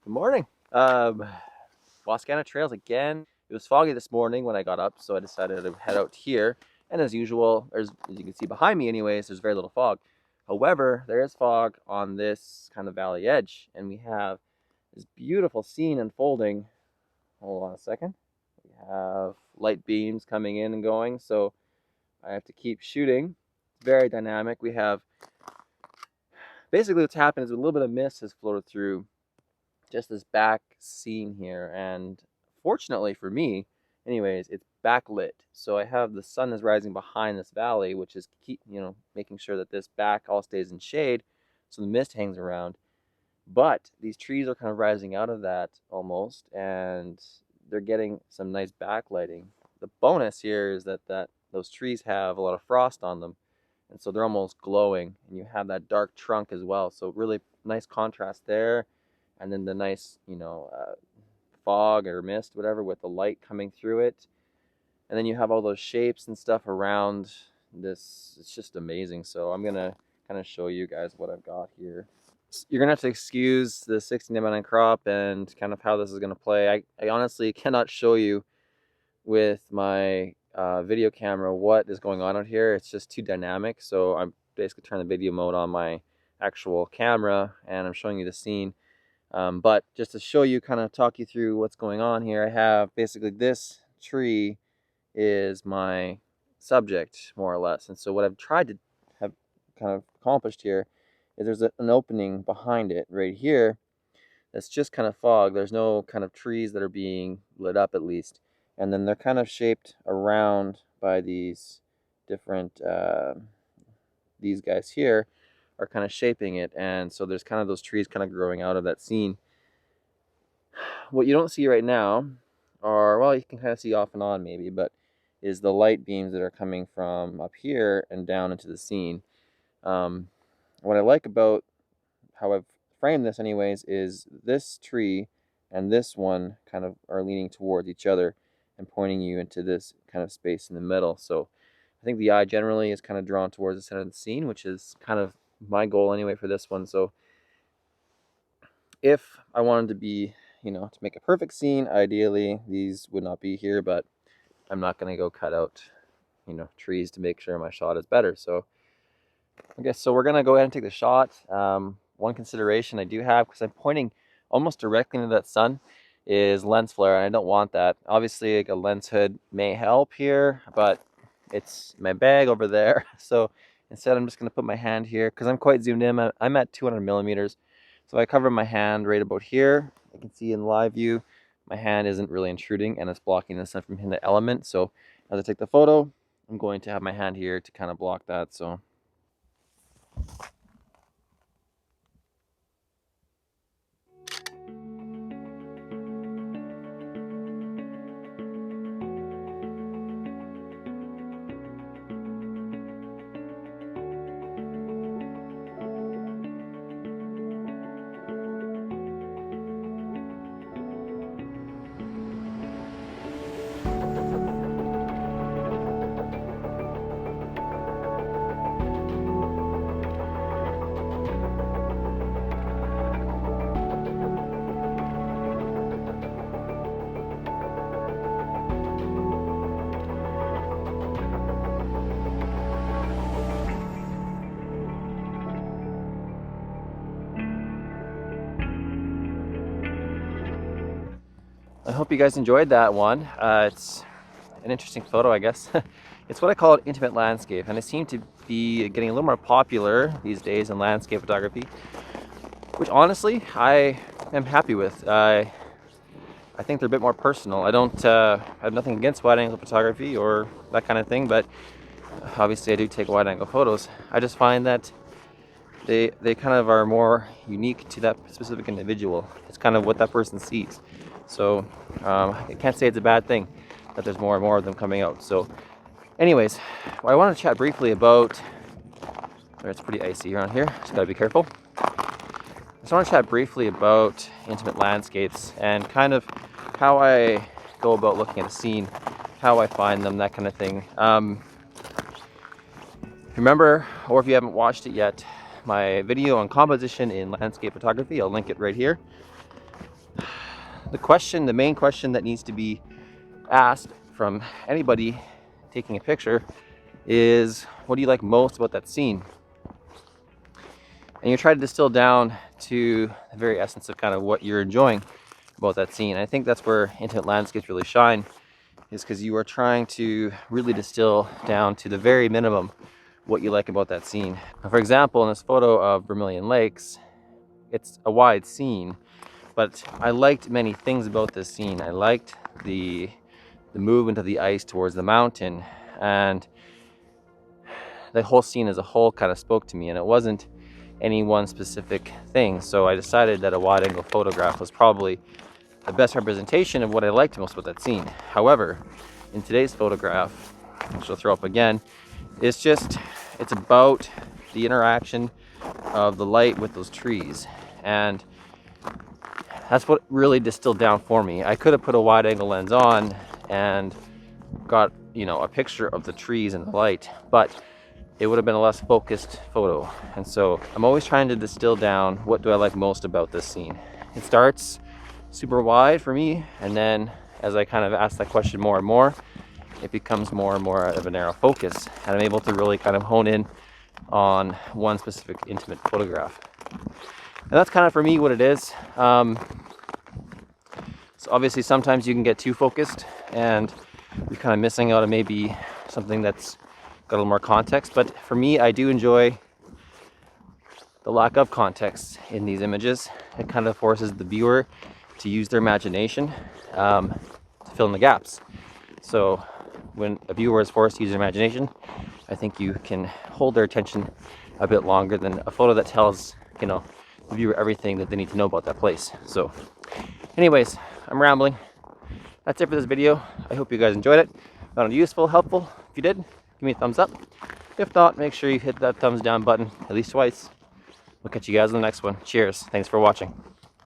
Good morning. Wascana Trails again. It was foggy this morning when I got up, so I decided to head out here. And as usual, as you can see behind me anyways, there's very little fog. However, there is fog on this kind of valley edge, and we have this beautiful scene unfolding. Hold on a second. We have light beams coming in and going, so I have to keep shooting. It's very dynamic. We have, basically what's happened is a little bit of mist has floated through just this back scene here, and fortunately for me anyways, it's backlit, so I have the sun is rising behind this valley, which is making sure that this back all stays in shade, so the mist hangs around. But these trees are kind of rising out of that almost, and they're getting some nice backlighting. The bonus here is that those trees have a lot of frost on them, and so they're almost glowing, and you have that dark trunk as well, so really nice contrast there. And then the nice, fog or mist, whatever, with the light coming through it. And then you have all those shapes and stuff around this. It's just amazing. So I'm going to kind of show you guys what I've got here. You're going to have to excuse the 16:9 crop and kind of how this is going to play. I honestly cannot show you with my video camera what is going on out here. It's just too dynamic. So I'm basically turning the video mode on my actual camera, and I'm showing you the scene. But just to show you, kind of talk you through what's going on here, I have basically this tree is my subject, more or less. And so what I've tried to have kind of accomplished here is there's an opening behind it right here that's just kind of fog. There's no kind of trees that are being lit up, at least. And then they're kind of shaped around by these different, these guys here are kind of shaping it, and so there's kind of those trees kind of growing out of that scene. What you don't see right now are, well, you can kind of see off and on maybe, but is the light beams that are coming from up here and down into the scene. What I like about how I've framed this anyways is this tree and this one kind of are leaning towards each other and pointing you into this kind of space in the middle. So I think the eye generally is kind of drawn towards the center of the scene, which is kind of my goal anyway for this one. So if I wanted to be, to make a perfect scene, ideally these would not be here, but I'm not going to go cut out, trees to make sure my shot is better. So I guess, so we're going to go ahead and take the shot. One consideration I do have, because I'm pointing almost directly into that sun, is lens flare, and I don't want that. Obviously, like a lens hood may help here, but it's my bag over there. So instead, I'm just going to put my hand here, because I'm quite zoomed in. I'm at 200 millimeters. So I cover my hand right about here. You can see in live view, my hand isn't really intruding, and it's blocking the sun from hitting the element. So as I take the photo, I'm going to have my hand here to kind of block that. So I hope you guys enjoyed that one. It's an interesting photo, I guess. It's what I call an intimate landscape, and it seems to be getting a little more popular these days in landscape photography, which honestly I am happy with. I think they're a bit more personal. I have nothing against wide angle photography or that kind of thing, but obviously I do take wide angle photos. I just find that they kind of are more unique to that specific individual. It's kind of what that person sees. So I can't say it's a bad thing that there's more and more of them coming out. So anyways, I want to chat briefly about, it's pretty icy around here, just gotta be careful. I just want to chat briefly about intimate landscapes and kind of how I go about looking at a scene, how I find them, that kind of thing. Remember, or if you haven't watched it yet, my video on composition in landscape photography, I'll link it right here. the main question that needs to be asked from anybody taking a picture is, what do you like most about that scene? And you try to distill down to the very essence of kind of what you're enjoying about that scene. I think that's where intimate landscapes really shine, is because you are trying to really distill down to the very minimum what you like about that scene. Now, for example, in this photo of Vermilion Lakes, it's a wide scene, but I liked many things about this scene. I liked the movement of the ice towards the mountain, and the whole scene as a whole kind of spoke to me, and it wasn't any one specific thing. So I decided that a wide angle photograph was probably the best representation of what I liked most about that scene. However, in today's photograph, which I'll throw up again, it's about the interaction of the light with those trees. And that's what really distilled down for me. I could have put a wide angle lens on and got, a picture of the trees and the light, but it would have been a less focused photo. And so I'm always trying to distill down, what do I like most about this scene? It starts super wide for me, and then as I kind of ask that question more and more, it becomes more and more of a narrow focus, and I'm able to really kind of hone in on one specific intimate photograph. And that's kind of for me what it is. So obviously sometimes you can get too focused and you're kind of missing out on maybe something that's got a little more context. But for me, I do enjoy the lack of context in these images. It kind of forces the viewer to use their imagination to fill in the gaps. So when a viewer is forced to use their imagination, I think you can hold their attention a bit longer than a photo that tells, the viewer everything that they need to know about that place. So anyways, I'm rambling. That's it for this video. I hope you guys enjoyed it. Found it useful, helpful. If you did, give me a thumbs up. If not, make sure you hit that thumbs down button at least twice. We'll catch you guys in the next one. Cheers. Thanks for watching.